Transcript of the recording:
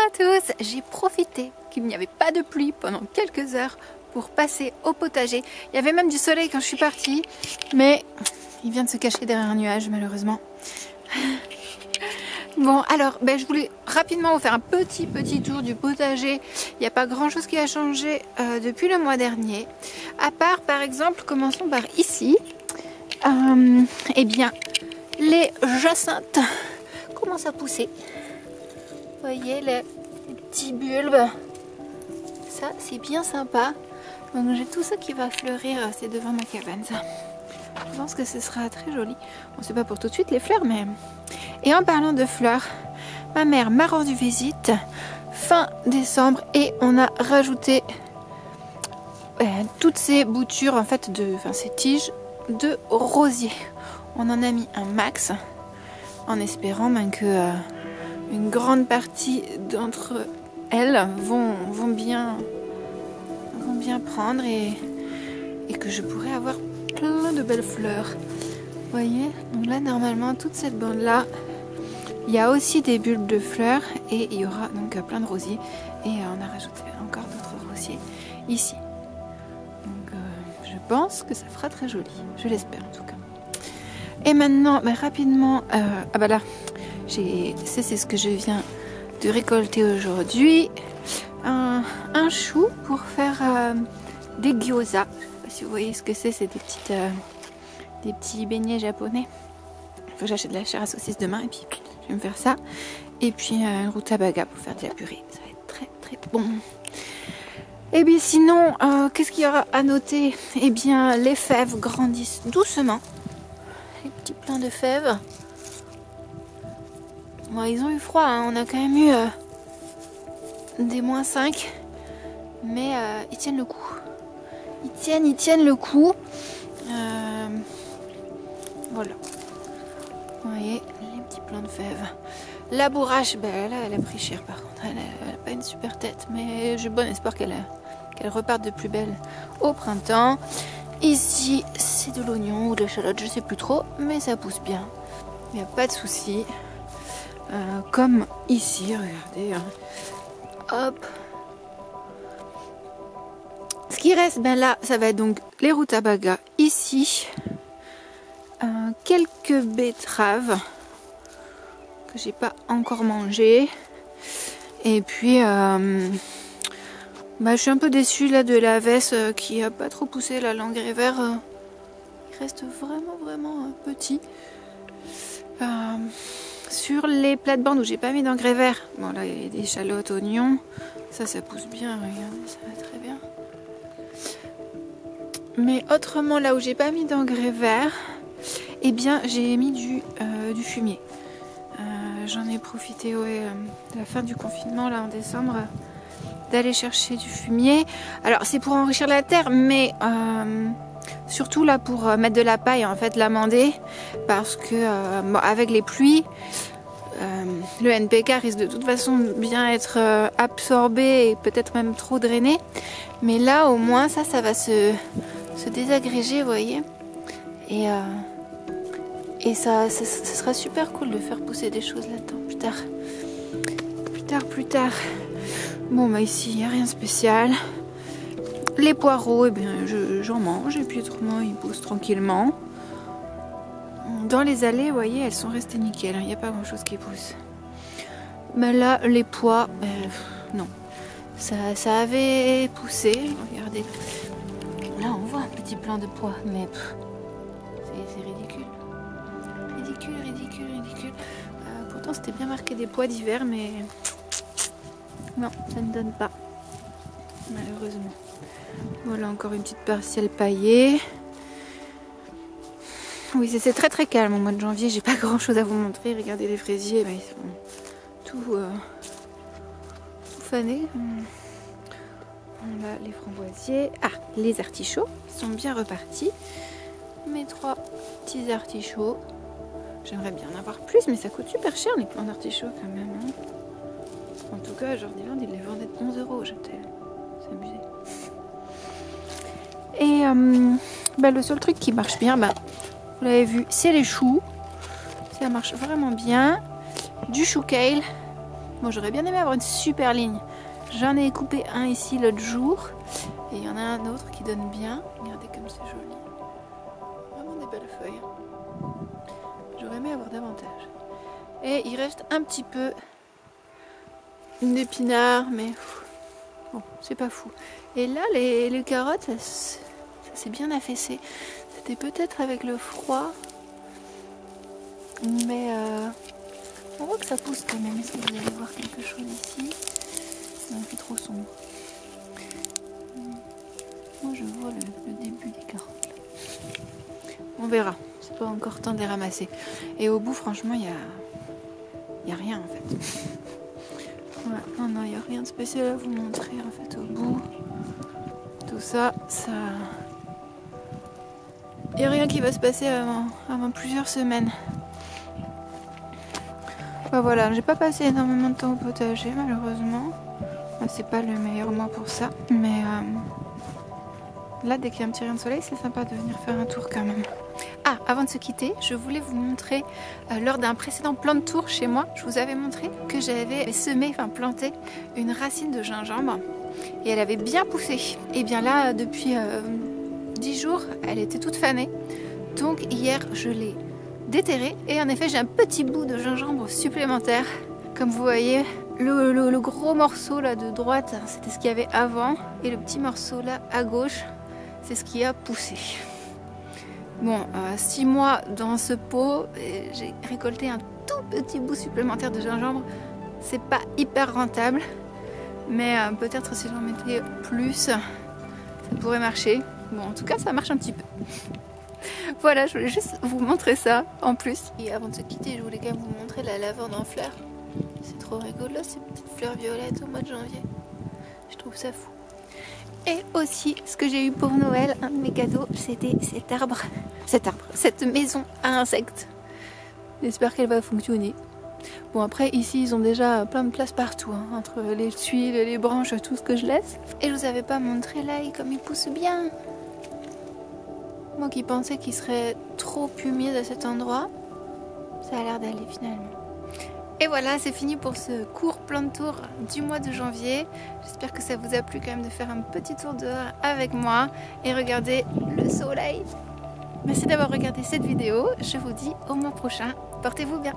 à tous, j'ai profité qu'il n'y avait pas de pluie pendant quelques heures pour passer au potager. Il y avait même du soleil quand je suis partie, mais il vient de se cacher derrière un nuage malheureusement. Bon alors, je voulais rapidement vous faire un petit tour du potager. Il n'y a pas grand chose qui a changé depuis le mois dernier. À part par exemple, commençons par ici. Eh bien, les jacinthes commencent à pousser. Vous voyez les petits bulbes. Ça c'est bien sympa. Donc j'ai tout ça qui va fleurir, c'est devant ma cabane ça. Je pense que ce sera très joli. Bon, c'est pas pour tout de suite les fleurs, mais... Et en parlant de fleurs, ma mère m'a rendu visite fin décembre et on a rajouté toutes ces boutures, en fait, ces tiges de rosier. On en a mis un max en espérant que une grande partie d'entre elles vont bien prendre et que je pourrai avoir plein de belles fleurs. Vous voyez, donc là normalement toute cette bande là, il y a aussi des bulbes de fleurs et il y aura donc plein de rosiers et on a rajouté encore d'autres rosiers ici. Donc je pense que ça fera très joli, je l'espère en tout cas. Et maintenant rapidement, là c'est ce que je viens de récolter aujourd'hui, un chou pour faire des gyoza. Je sais pas si vous voyez ce que c'est des petits beignets japonais. Il faut que j'achète de la chair à saucisse demain et puis je vais me faire ça. Et puis un rutabaga pour faire de la purée. Ça va être très bon. Et bien sinon, qu'est-ce qu'il y aura à noter? Eh bien, les fèves grandissent doucement. Les petits plants de fèves. Bon, ils ont eu froid, hein. On a quand même eu des -5. Mais ils tiennent le coup. Ils tiennent le coup. Voilà. Vous voyez, les petits plants de fèves. La bourrache, là, elle a pris cher par contre. Elle n'a pas une super tête, mais j'ai bon espoir qu'elle reparte de plus belle au printemps. Ici, c'est de l'oignon ou de l'échalote, je sais plus trop, mais ça pousse bien. Il n'y a pas de souci. Comme ici, regardez. Hop. Ce qui reste, là, ça va être donc les rutabagas ici. Quelques betteraves que j'ai pas encore mangées. Et puis, je suis un peu déçue là de la veste qui a pas trop poussé là, l'engrais vert. Il reste vraiment petit. Sur les plates-bandes où j'ai pas mis d'engrais vert, bon là il y a des échalotes, oignons, ça pousse bien, regardez, ça va très bien. Mais autrement, là où j'ai pas mis d'engrais vert, eh bien j'ai mis du fumier. J'en ai profité de la fin du confinement là en décembre d'aller chercher du fumier. Alors c'est pour enrichir la terre, mais surtout là pour mettre de la paille en fait, l'amender, parce que avec les pluies, le NPK risque de toute façon bien être absorbé et peut-être même trop drainé. Mais là au moins ça va se désagréger, vous voyez. Et ça sera super cool de faire pousser des choses là-dedans plus tard. Bon ici il n'y a rien de spécial. Les poireaux, eh bien j'en mange et puis autrement ils poussent tranquillement. Dans les allées, vous voyez, elles sont restées nickel, il n'y a pas grand chose qui pousse. Mais là, les pois, non. Ça avait poussé, regardez. Là, on voit un petit plant de pois, mais c'est ridicule. Ridicule. Pourtant, c'était bien marqué des pois d'hiver, mais non, ça ne donne pas. Malheureusement. Voilà, encore une petite parcelle paillée. Oui, c'est très calme au mois de janvier, j'ai pas grand chose à vous montrer. Regardez les fraisiers, ils sont tout fanés. Là, les framboisiers. Les artichauts, ils sont bien repartis. Mes 3 petits artichauts. J'aimerais bien en avoir plus, mais ça coûte super cher les plants d'artichauts quand même. Hein. En tout cas, Jordiland, il les vendait 11 €. J'étais amusée. Et le seul truc qui marche bien, vous l'avez vu, c'est les choux. Ça marche vraiment bien. Du chou kale Moi j'aurais bien aimé avoir une super ligne. J'en ai coupé un ici l'autre jour. Et il y en a un autre qui donne bien. Regardez comme c'est joli. Vraiment des belles feuilles. J'aurais aimé avoir davantage. Et il reste un petit peu d'épinards, mais bon, c'est pas fou. Et là, les carottes, ça s'est bien affaissé. C'était peut-être avec le froid, mais on voit que ça pousse quand même. Est-ce que vous allez voir quelque chose ici? Non, il fait trop sombre. Moi, je vois le début des carottes. Là. On verra. C'est pas encore temps de les ramasser. Et au bout, franchement, il y a rien en fait. Ouais, non, il n'y a rien de spécial à vous montrer en fait au bout. Tout ça, il n'y a rien qui va se passer avant plusieurs semaines. Bah voilà, j'ai pas passé énormément de temps au potager malheureusement. C'est pas le meilleur mois pour ça. Mais là, dès qu'il y a un petit rayon de soleil, c'est sympa de venir faire un tour quand même. Ah, avant de se quitter, je voulais vous montrer, lors d'un précédent plan de tour chez moi, je vous avais montré que j'avais semé, planté une racine de gingembre et elle avait bien poussé. Et bien là, depuis 10 jours, elle était toute fanée. Donc hier, je l'ai déterrée et en effet, j'ai un petit bout de gingembre supplémentaire. Comme vous voyez, le gros morceau là de droite, c'était ce qu'il y avait avant et le petit morceau là à gauche, c'est ce qui a poussé. Bon, 6 mois dans ce pot, j'ai récolté un tout petit bout supplémentaire de gingembre. C'est pas hyper rentable, mais peut-être si j'en mettais plus, ça pourrait marcher. Bon, en tout cas, ça marche un petit peu. Voilà, je voulais juste vous montrer ça en plus. Et avant de se quitter, je voulais quand même vous montrer la lavande en fleurs. C'est trop rigolo, ces petites fleurs violettes au mois de janvier. Je trouve ça fou. Et aussi, ce que j'ai eu pour Noël, un de mes cadeaux, c'était cette maison à insectes. J'espère qu'elle va fonctionner. Bon, après, ici, ils ont déjà plein de place partout, hein, entre les tuiles, les branches, tout ce que je laisse. Et je vous avais pas montré l'ail comme il pousse bien. Moi qui pensais qu'il serait trop humide à cet endroit, ça a l'air d'aller finalement. Et voilà, c'est fini pour ce court plan de tour du mois de janvier. J'espère que ça vous a plu quand même de faire un petit tour dehors avec moi et regarder le soleil. Merci d'avoir regardé cette vidéo. Je vous dis au mois prochain. Portez-vous bien.